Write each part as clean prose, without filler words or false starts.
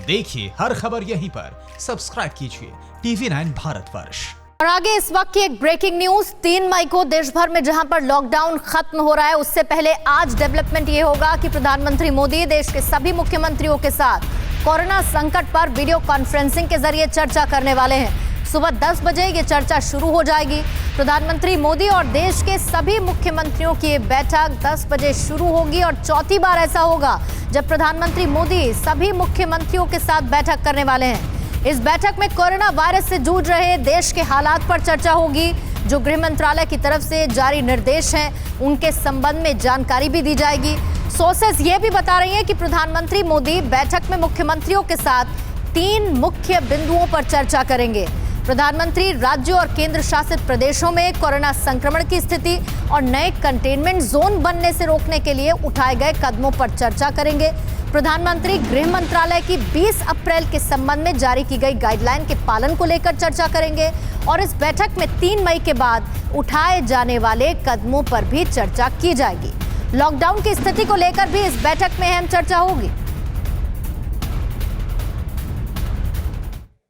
देखिए हर खबर यहीं पर, सब्सक्राइब कीजिए TV9 भारतवर्ष। और आगे इस वक्त की एक ब्रेकिंग न्यूज। 3 मई को देश भर में जहां पर लॉकडाउन खत्म हो रहा है, उससे पहले आज डेवलपमेंट ये होगा कि प्रधानमंत्री मोदी देश के सभी मुख्यमंत्रियों के साथ कोरोना संकट पर वीडियो कॉन्फ्रेंसिंग के जरिए चर्चा करने वाले हैं। सुबह 10 बजे ये चर्चा शुरू हो जाएगी। प्रधानमंत्री मोदी और देश के सभी मुख्यमंत्रियों की ये बैठक 10 बजे शुरू होगी और चौथी बार ऐसा होगा जब प्रधानमंत्री मोदी सभी मुख्यमंत्रियों के साथ बैठक करने वाले हैं। इस बैठक में कोरोना वायरस से जूझ रहे देश के हालात पर चर्चा होगी। जो गृह मंत्रालय की तरफ से जारी निर्देश हैं उनके संबंध में जानकारी भी दी जाएगी। सोर्सेस ये भी बता रही हैं कि प्रधानमंत्री मोदी बैठक में मुख्यमंत्रियों के साथ 3 मुख्य बिंदुओं पर चर्चा करेंगे। प्रधानमंत्री राज्यों और केंद्र शासित प्रदेशों में कोरोना संक्रमण की स्थिति और नए कंटेनमेंट जोन बनने से रोकने के लिए उठाए गए कदमों पर चर्चा करेंगे। प्रधानमंत्री गृह मंत्रालय की 20 अप्रैल के संबंध में जारी की गई गाइडलाइन के पालन को लेकर चर्चा करेंगे और इस बैठक में 3 मई के बाद उठाए जाने वाले कदमों पर भी चर्चा की जाएगी। लॉकडाउन की स्थिति को लेकर भी इस बैठक में अहम चर्चा होगी।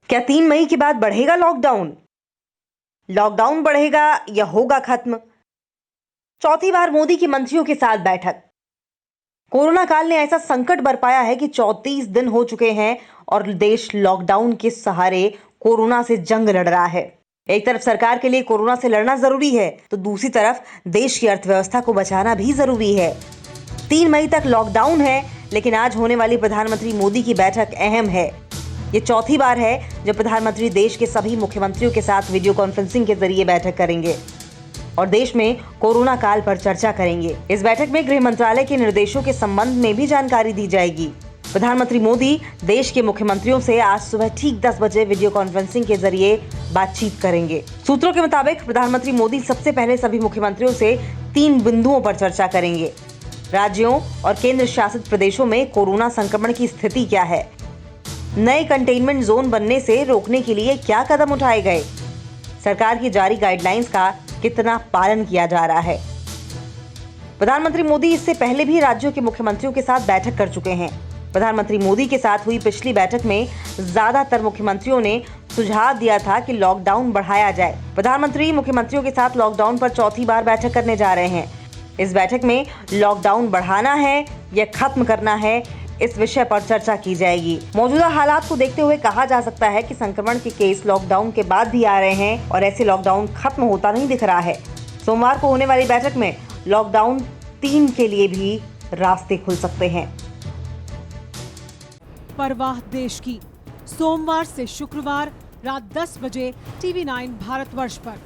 क्या 3 मई के बाद बढ़ेगा लॉकडाउन? लॉकडाउन बढ़ेगा या होगा खत्म? चौथी बार मोदी की मंत्रियों के साथ बैठक। कोरोना काल ने ऐसा संकट बरपाया है कि 34 दिन हो चुके हैं और देश लॉकडाउन के सहारे कोरोना से जंग लड़ रहा है। एक तरफ सरकार के लिए कोरोना से लड़ना जरूरी है, तो दूसरी तरफ देश की अर्थव्यवस्था को बचाना भी जरूरी है। 3 मई तक लॉकडाउन है, लेकिन आज होने वाली प्रधानमंत्री मोदी की बैठक अहम है। ये चौथी बार है जब प्रधानमंत्री देश के सभी मुख्यमंत्रियों के साथ वीडियो कॉन्फ्रेंसिंग के जरिए बैठक करेंगे और देश में कोरोना काल पर चर्चा करेंगे। इस बैठक में गृह मंत्रालय के निर्देशों के संबंध में भी जानकारी दी जाएगी। प्रधानमंत्री मोदी देश के मुख्यमंत्रियों से आज सुबह ठीक 10 बजे वीडियो कॉन्फ्रेंसिंग के जरिए बातचीत करेंगे। सूत्रों के मुताबिक प्रधानमंत्री मोदी सबसे पहले सभी मुख्यमंत्रियों से 3 बिंदुओं पर चर्चा करेंगे। राज्यों और केंद्र शासित प्रदेशों में कोरोना संक्रमण की स्थिति क्या है, नए कंटेनमेंट जोन बनने से रोकने के लिए क्या कदम उठाए गए, सरकार की जारी गाइडलाइंस का कितना पालन किया जा रहा है। प्रधानमंत्री मोदी इससे पहले भी राज्यों के मुख्यमंत्रियों के साथ बैठक कर चुके हैं। प्रधानमंत्री मोदी के साथ हुई पिछली बैठक में ज्यादातर मुख्यमंत्रियों ने सुझाव दिया था कि लॉकडाउन बढ़ाया जाए। प्रधानमंत्री मुख्यमंत्रियों के साथ लॉकडाउन पर चौथी बार बैठक करने जा रहे हैं। इस बैठक में लॉकडाउन बढ़ाना है या खत्म करना है, इस विषय पर चर्चा की जाएगी। मौजूदा हालात को देखते हुए कहा जा सकता है कि संक्रमण के केस लॉकडाउन के बाद भी आ रहे हैं और ऐसे लॉकडाउन खत्म होता नहीं दिख रहा है। सोमवार को होने वाली बैठक में लॉकडाउन 3 के लिए भी रास्ते खुल सकते हैं। परवाह देश की, सोमवार से शुक्रवार रात 10 बजे TV9 भारतवर्ष पर।